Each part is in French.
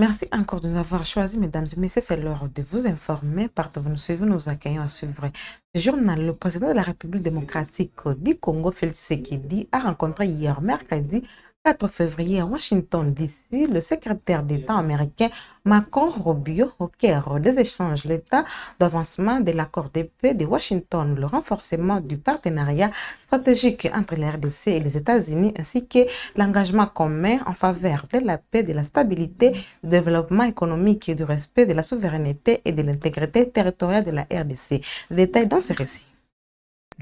Merci encore de nous avoir choisis, mesdames et messieurs. C'est l'heure de vous informer. Partez vous nous suivre, nous accueillons à suivre ce journal. Le président de la République démocratique du Congo, Félix Tshisekedi, a rencontré hier, mercredi 4 février, à Washington, D.C., le secrétaire d'État américain Marco Rubio au cœur des échanges. L'état d'avancement de l'accord de paix de Washington, le renforcement du partenariat stratégique entre la RDC et les États-Unis, ainsi que l'engagement commun en faveur de la paix, de la stabilité, du développement économique et du respect de la souveraineté et de l'intégrité territoriale de la RDC. Le détail dans ce récit.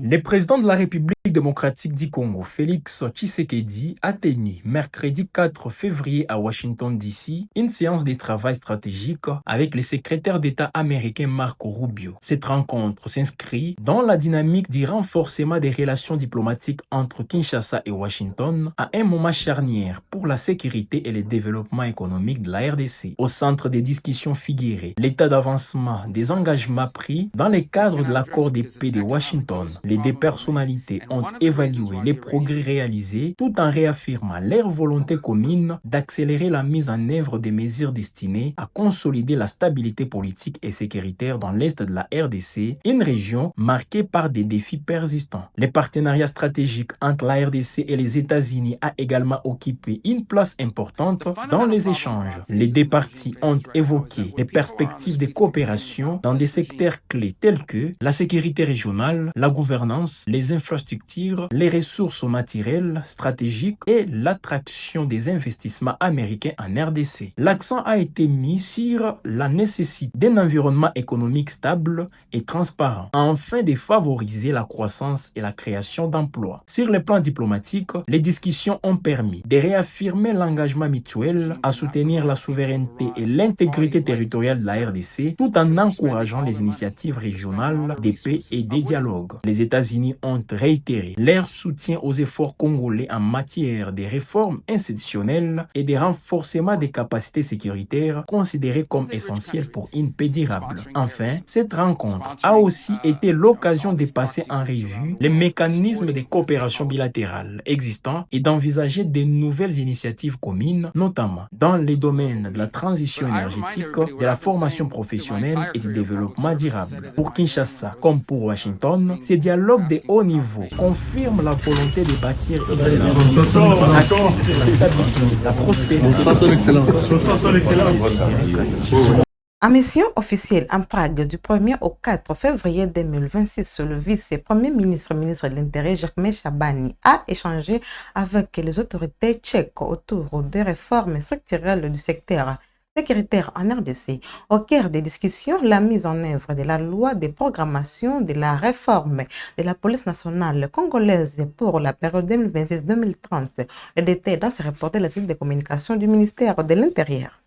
Le président de la République démocratique du Congo, Félix Tshisekedi, a tenu mercredi 4 février à Washington, D.C., une séance de travail stratégique avec le secrétaire d'État américain Marco Rubio. Cette rencontre s'inscrit dans la dynamique du renforcement des relations diplomatiques entre Kinshasa et Washington à un moment charnière pour la sécurité et le développement économique de la RDC. Au centre des discussions figurées, l'état d'avancement des engagements pris dans le cadre de l'accord de paix de Washington. Les deux personnalités ont évalué les progrès réalisés tout en réaffirmant leur volonté commune d'accélérer la mise en œuvre des mesures destinées à consolider la stabilité politique et sécuritaire dans l'est de la RDC, une région marquée par des défis persistants. Le partenariat stratégique entre la RDC et les États-Unis a également occupé une place importante dans les échanges. Les deux parties ont évoqué les perspectives de coopération dans des secteurs clés tels que la sécurité régionale, la gouvernance, les infrastructures, les ressources matérielles stratégiques et l'attraction des investissements américains en RDC. L'accent a été mis sur la nécessité d'un environnement économique stable et transparent, afin de favoriser la croissance et la création d'emplois. Sur le plan diplomatique, les discussions ont permis de réaffirmer l'engagement mutuel à soutenir la souveraineté et l'intégrité territoriale de la RDC, tout en encourageant les initiatives régionales de paix et de dialogue. Les États-Unis ont réitéré leur soutien aux efforts congolais en matière de réformes institutionnelles et de renforcement des capacités sécuritaires considérées comme essentielles pour une paix durable. Enfin, cette rencontre a aussi été l'occasion de passer en revue les mécanismes de coopération bilatérale existants et d'envisager de nouvelles initiatives communes, notamment dans les domaines de la transition énergétique, de la formation professionnelle et du développement durable. Pour Kinshasa comme pour Washington, ces dialogues de haut niveau confirment la volonté de bâtir une relation axée sur la stabilité, la prospérité. En mission officielle en Prague du 1er au 4 février 2026, le vice-premier ministre de l'Intérieur, Jacques Chabani, a échangé avec les autorités tchèques autour des réformes structurelles du secteur sécuritaire en RDC. Au cœur des discussions, la mise en œuvre de la loi de programmation de la réforme de la police nationale congolaise pour la période 2026-2030. Le détail dans ce reportage le site de communication du ministère de l'Intérieur.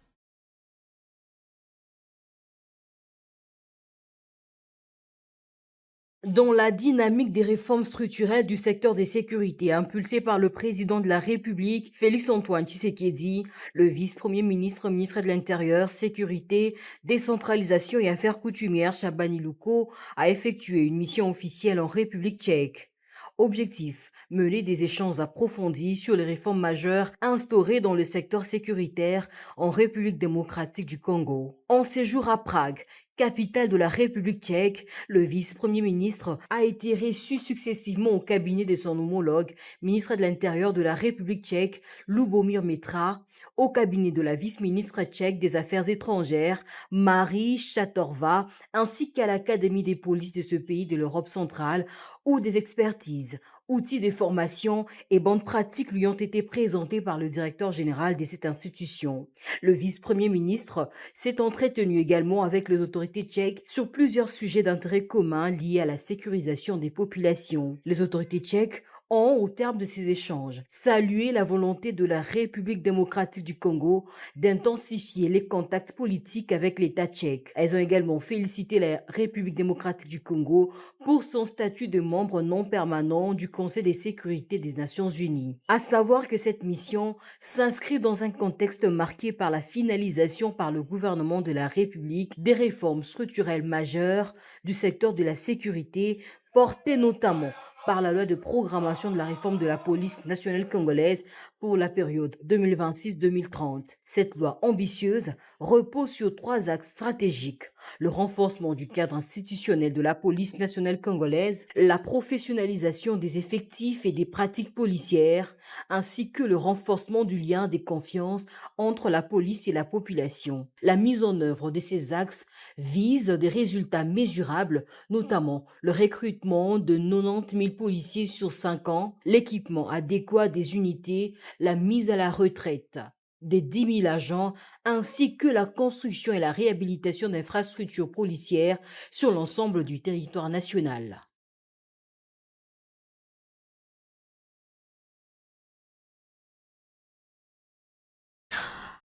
Dans la dynamique des réformes structurelles du secteur des sécurités impulsée par le président de la République, Félix-Antoine Tshisekedi, le vice-premier ministre, ministre de l'Intérieur, Sécurité, Décentralisation et Affaires coutumières, Chabani Louko, a effectué une mission officielle en République tchèque. Objectif, mener des échanges approfondis sur les réformes majeures instaurées dans le secteur sécuritaire en République démocratique du Congo. En séjour à Prague, capitale de la République tchèque, le vice-premier ministre a été reçu successivement au cabinet de son homologue, ministre de l'Intérieur de la République tchèque, Lubomir Metra, au cabinet de la vice-ministre tchèque des Affaires étrangères, Marie Chatorva, ainsi qu'à l'Académie des polices de ce pays de l'Europe centrale, où des expertises, outils de formation et bonnes pratiques lui ont été présentés par le directeur général de cette institution. Le vice-premier ministre s'est entretenu également avec les autorités tchèques sur plusieurs sujets d'intérêt commun liés à la sécurisation des populations. Les autorités tchèques ont, au terme de ces échanges, salué la volonté de la République démocratique du Congo d'intensifier les contacts politiques avec l'État tchèque. Elles ont également félicité la République démocratique du Congo pour son statut de membre non permanent du Conseil de sécurité des Nations Unies. À savoir que cette mission s'inscrit dans un contexte marqué par la finalisation par le gouvernement de la République des réformes structurelles majeures du secteur de la sécurité, portées notamment par la loi de programmation de la réforme de la police nationale congolaise pour la période 2026-2030. Cette loi ambitieuse repose sur 3 axes stratégiques: le renforcement du cadre institutionnel de la police nationale congolaise, la professionnalisation des effectifs et des pratiques policières, ainsi que le renforcement du lien des confiances entre la police et la population. La mise en œuvre de ces axes vise des résultats mesurables, notamment le recrutement de 90 000 policiers sur 5 ans, l'équipement adéquat des unités, la mise à la retraite des 10 000 agents, ainsi que la construction et la réhabilitation d'infrastructures policières sur l'ensemble du territoire national.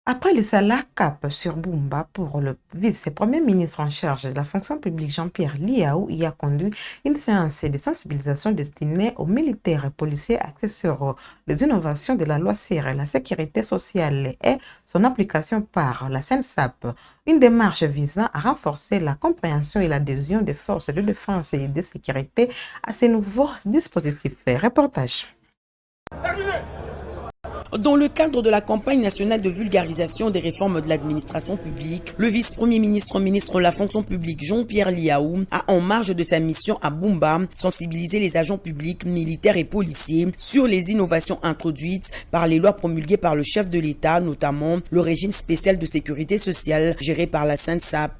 Après les salaires cap sur Bumba pour le vice-premier ministre en charge de la fonction publique Jean-Pierre Liaou y a conduit une séance de sensibilisation destinée aux militaires et policiers axée sur les innovations de la loi sur la sécurité sociale et son application par la CENSAP. Une démarche visant à renforcer la compréhension et l'adhésion des forces de défense et de sécurité à ces nouveaux dispositifs. Reportage. Dans le cadre de la campagne nationale de vulgarisation des réformes de l'administration publique, le vice-premier ministre de la fonction publique Jean-Pierre Liaou a, en marge de sa mission à Bumba, sensibilisé les agents publics, militaires et policiers sur les innovations introduites par les lois promulguées par le chef de l'État, notamment le régime spécial de sécurité sociale géré par la CENSAP.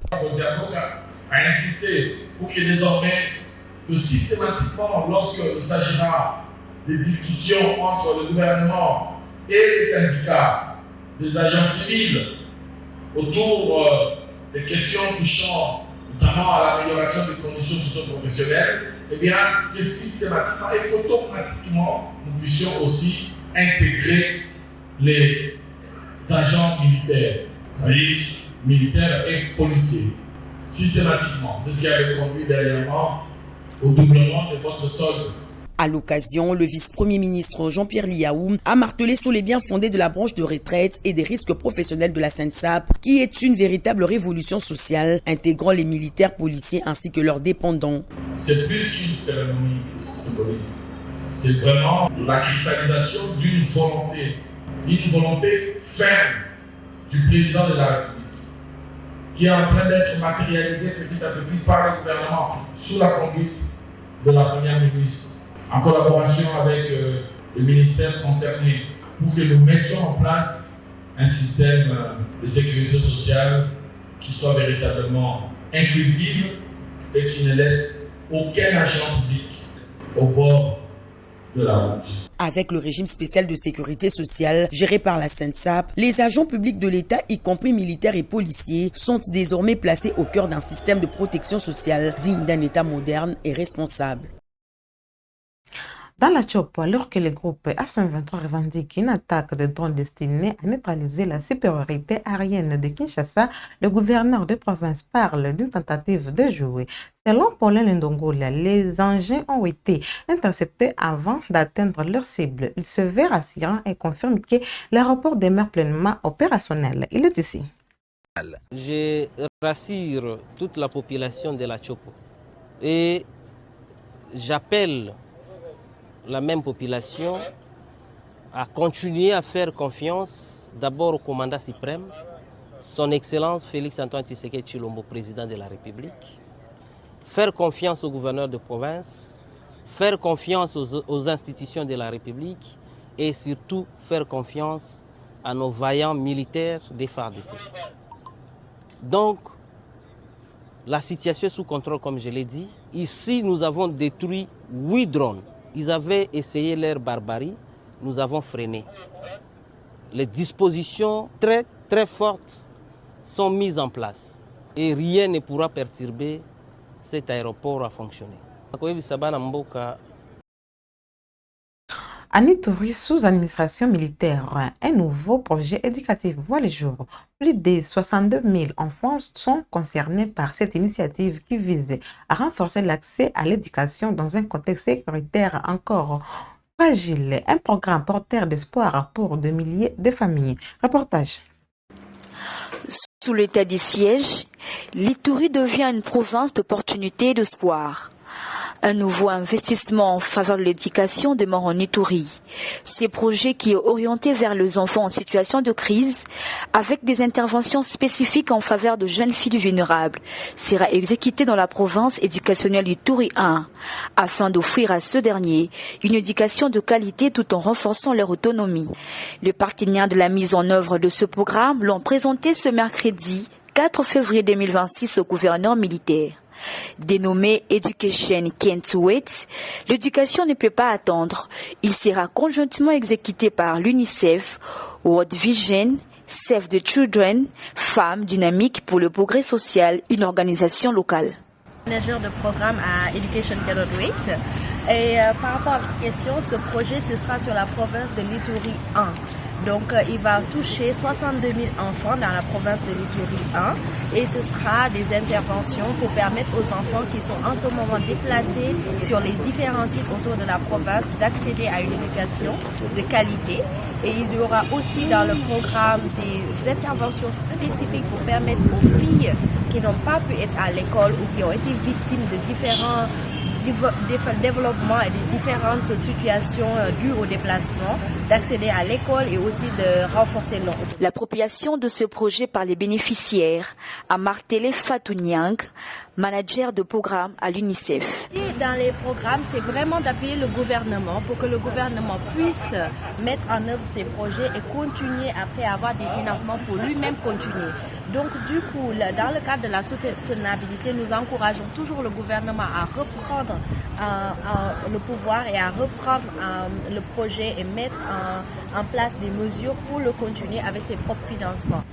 A insisté pour que désormais, que systématiquement, lorsqu'il s'agira des discussions entre le gouvernement et les syndicats, les agents civils, autour des questions touchant notamment à l'amélioration des conditions socio-professionnelles, eh bien, que systématiquement et automatiquement, nous puissions aussi intégrer les agents militaires, c'est-à-dire militaires et policiers, systématiquement. C'est ce qui avait conduit dernièrement au doublement de votre solde. À l'occasion, le vice-premier ministre Jean-Pierre Liaou a martelé sur les biens fondés de la branche de retraite et des risques professionnels de la CENSAP, qui est une véritable révolution sociale intégrant les militaires, policiers ainsi que leurs dépendants. C'est plus qu'une cérémonie symbolique. C'est vraiment la cristallisation d'une volonté ferme du président de la République, qui est en train d'être matérialisée petit à petit par le gouvernement sous la conduite de la première ministre, en collaboration avec les ministères concernés, pour que nous mettions en place un système de sécurité sociale qui soit véritablement inclusif et qui ne laisse aucun agent public au bord de la route. Avec le régime spécial de sécurité sociale géré par la CENSAP, les agents publics de l'État, y compris militaires et policiers, sont désormais placés au cœur d'un système de protection sociale digne d'un État moderne et responsable. Dans la Chopo, alors que le groupe F-123 revendique une attaque de drones destinée à neutraliser la supériorité aérienne de Kinshasa, le gouverneur de province parle d'une tentative de jouer. Selon Paulin Lendongola, les engins ont été interceptés avant d'atteindre leur cible. Il se veut rassurant et confirme que l'aéroport demeure pleinement opérationnel. Il est ici. Je rassure toute la population de la Chopo et j'appelle la même population à continuer à faire confiance d'abord au commandant suprême, son Excellence Félix-Antoine Tshisekedi Tshilombo, président de la République, faire confiance au gouverneur de province, faire confiance aux institutions de la République et surtout faire confiance à nos vaillants militaires des FARDC. Donc, la situation est sous contrôle, comme je l'ai dit. Ici, nous avons détruit 8 drones. Ils avaient essayé leur barbarie, nous avons freiné. Les dispositions très très fortes sont mises en place et rien ne pourra perturber cet aéroport à fonctionner. À Ituri, sous administration militaire, un nouveau projet éducatif voit le jour. Plus de 62 000 enfants sont concernés par cette initiative qui vise à renforcer l'accès à l'éducation dans un contexte sécuritaire encore fragile. Un programme porteur d'espoir pour des milliers de familles. Reportage. Sous l'état des sièges, l'Ituri devient une province d'opportunités et d'espoir. Un nouveau investissement en faveur de l'éducation demeure en Ituri. Ces projets qui est orienté vers les enfants en situation de crise, avec des interventions spécifiques en faveur de jeunes filles vulnérables, sera exécuté dans la province éducationnelle du Ituri 1, afin d'offrir à ceux derniers une éducation de qualité tout en renforçant leur autonomie. Les partenaires de la mise en œuvre de ce programme l'ont présenté ce mercredi 4 février 2026 au gouverneur militaire. Dénommé Education Can't Wait, l'éducation ne peut pas attendre. Il sera conjointement exécuté par l'UNICEF, World Vision, Save the Children, Femmes Dynamiques pour le Progrès Social, une organisation locale. Manager de programme à Education Can't Wait. Et par rapport à votre question, ce projet ce sera sur la province de l'Ituri 1. Donc il va toucher 62 000 enfants dans la province de l'Ituri 1 et ce sera des interventions pour permettre aux enfants qui sont en ce moment déplacés sur les différents sites autour de la province d'accéder à une éducation de qualité. Et il y aura aussi dans le programme des interventions spécifiques pour permettre aux filles qui n'ont pas pu être à l'école ou qui ont été victimes de différents développement et des différentes situations dues au déplacement, d'accéder à l'école et aussi de renforcer leur autonomie. L'appropriation de ce projet par les bénéficiaires a martelé Fatou Niang, manager de programme à l'UNICEF. Dans les programmes, c'est vraiment d'appuyer le gouvernement pour que le gouvernement puisse mettre en œuvre ces projets et continuer après avoir des financements pour lui-même continuer. Donc du coup, dans le cadre de la soutenabilité, nous encourageons toujours le gouvernement à reprendre le pouvoir et à reprendre le projet et mettre en place des mesures pour le continuer avec ses propres financements.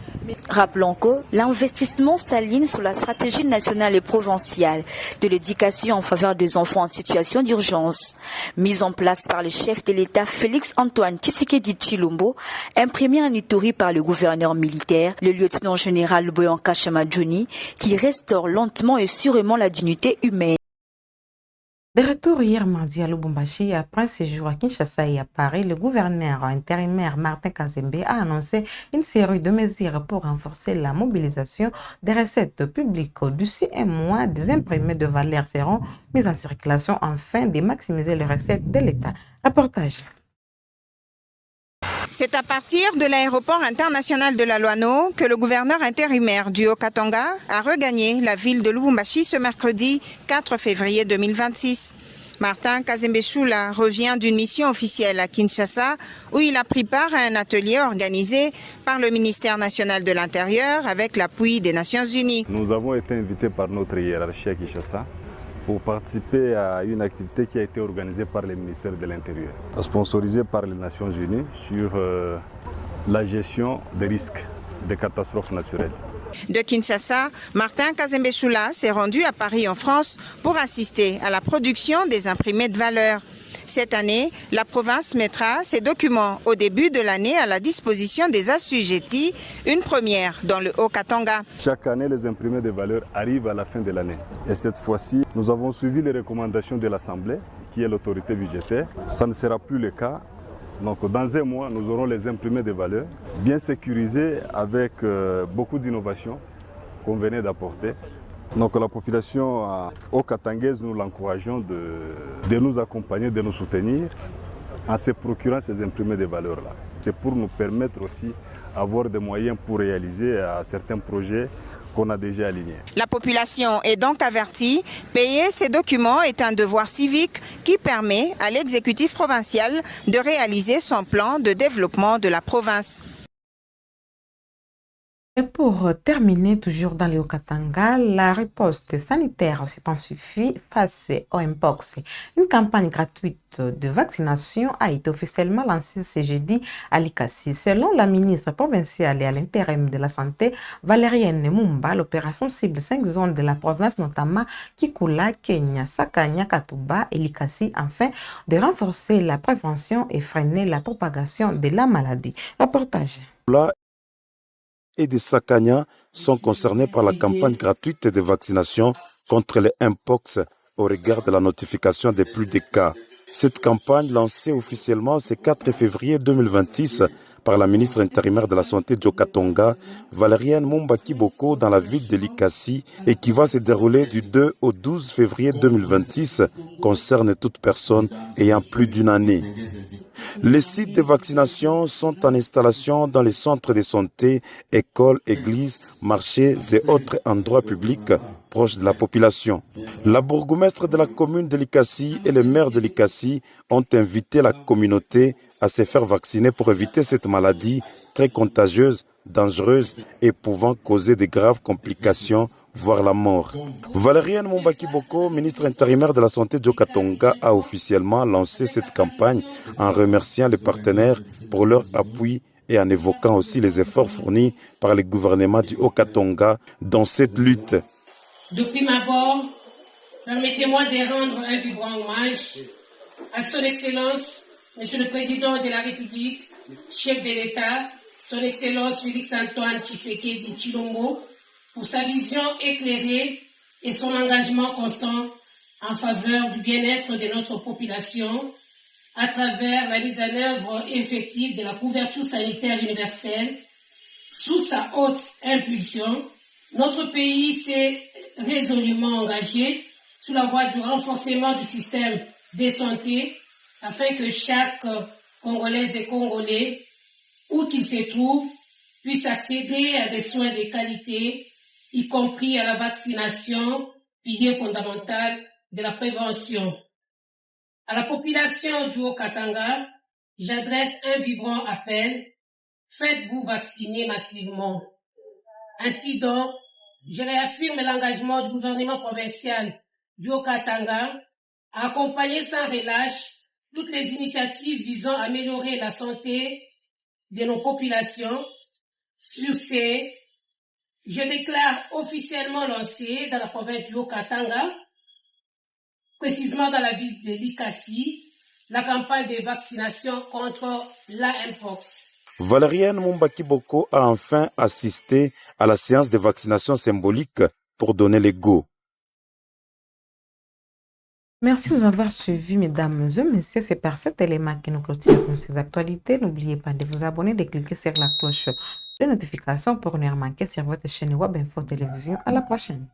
Rappelons que l'investissement s'aligne sur la stratégie nationale et provinciale de l'éducation en faveur des enfants en situation d'urgence, mise en place par le chef de l'État Félix-Antoine Tshisekedi Tshilombo, imprimée en Ituri par le gouverneur militaire, le lieutenant-général Boyanka Chamadjouni, qui restaure lentement et sûrement la dignité humaine. De retour hier mardi à Lubumbashi, après ce jour à Kinshasa et à Paris, le gouverneur intérimaire Martin Kazembe a annoncé une série de mesures pour renforcer la mobilisation des recettes publiques. D'ici un mois, des imprimés de valeur seront mis en circulation afin de maximiser les recettes de l'État. Reportage. C'est à partir de l'aéroport international de la Loano que le gouverneur intérimaire du Haut-Katanga a regagné la ville de Lubumbashi ce mercredi 4 février 2026. Martin Kazembe Choula revient d'une mission officielle à Kinshasa où il a pris part à un atelier organisé par le ministère national de l'Intérieur avec l'appui des Nations Unies. Nous avons été invités par notre hiérarchie à Kinshasa pour participer à une activité qui a été organisée par le ministère de l'Intérieur, sponsorisée par les Nations Unies sur la gestion des risques de catastrophes naturelles. De Kinshasa, Martin Kazembe Choula s'est rendu à Paris en France pour assister à la production des imprimés de valeur. Cette année, la province mettra ces documents au début de l'année à la disposition des assujettis, une première dans le Haut-Katanga. Chaque année, les imprimés de valeur arrivent à la fin de l'année. Et cette fois-ci, nous avons suivi les recommandations de l'Assemblée, qui est l'autorité budgétaire. Ça ne sera plus le cas. Donc, dans un mois, nous aurons les imprimés de valeur bien sécurisés avec beaucoup d'innovations qu'on venait d'apporter. Donc la population haut-katangaise, nous l'encourageons de nous accompagner, de nous soutenir en se procurant ces imprimés de valeurs-là. C'est pour nous permettre aussi d'avoir des moyens pour réaliser certains projets qu'on a déjà alignés. La population est donc avertie, payer ces documents est un devoir civique qui permet à l'exécutif provincial de réaliser son plan de développement de la province. Et pour terminer, toujours dans le Haut-Katanga, la riposte sanitaire s'étant suffit face au Mpox. Une campagne gratuite de vaccination a été officiellement lancée ce jeudi à Likasi. Selon la ministre provinciale et à l'intérim de la Santé, Valérienne Mumba, l'opération cible 5 zones de la province, notamment Kikula, Kenya, Sakanya, Katuba et Likasi, afin de renforcer la prévention et freiner la propagation de la maladie. Reportage. Et des Sakanya sont concernés par la campagne gratuite de vaccination contre les Mpox au regard de la notification des plus de cas. Cette campagne lancée officiellement ce 4 février 2026 par la ministre intérimaire de la Santé Diokatonga, Valériane Mumbaki Boko, dans la ville de Likasi et qui va se dérouler du 2 au 12 février 2026, concerne toute personne ayant plus d'une année. Les sites de vaccination sont en installation dans les centres de santé, écoles, églises, marchés et autres endroits publics proches de la population. La bourgmestre de la commune de Likasi et le maire de Likasi ont invité la communauté à se faire vacciner pour éviter cette maladie très contagieuse, dangereuse et pouvant causer de graves complications, voire la mort. Valériane Mumbaki Boko, ministre intérimaire de la Santé Diokatonga, a officiellement lancé cette campagne en remerciant les partenaires pour leur appui et en évoquant aussi les efforts fournis par le gouvernement du Haut-Katanga dans cette lutte. De prime abord, permettez-moi de rendre un vibrant hommage à son Excellence, Monsieur le Président de la République, chef de l'État, son Excellence Félix-Antoine Tshisekedi Tshilombo, pour sa vision éclairée et son engagement constant en faveur du bien-être de notre population à travers la mise en œuvre effective de la couverture sanitaire universelle. Sous sa haute impulsion, notre pays s'est résolument engagé sur la voie du renforcement du système de santé afin que chaque Congolaise et Congolais, où qu'il se trouve, puisse accéder à des soins de qualité, y compris à la vaccination, pilier fondamental de la prévention. À la population du Haut-Katanga, j'adresse un vibrant appel. Faites-vous vacciner massivement. Ainsi donc, je réaffirme l'engagement du gouvernement provincial du Haut-Katanga à accompagner sans relâche toutes les initiatives visant à améliorer la santé de nos populations. Sur ces, je déclare officiellement lancé dans la province du Haut-Katanga, précisément dans la ville de Likasi, la campagne de vaccination contre la Mpox. Valériane Mumbaki Boko a enfin assisté à la séance de vaccination symbolique pour donner les go. Merci de nous avoir suivis, mesdames et messieurs. C'est par cet élément que nous clôturons ces actualités. N'oubliez pas de vous abonner, de cliquer sur la cloche de notification pour ne rien manquer sur votre chaîne Web Info Télévision. À la prochaine.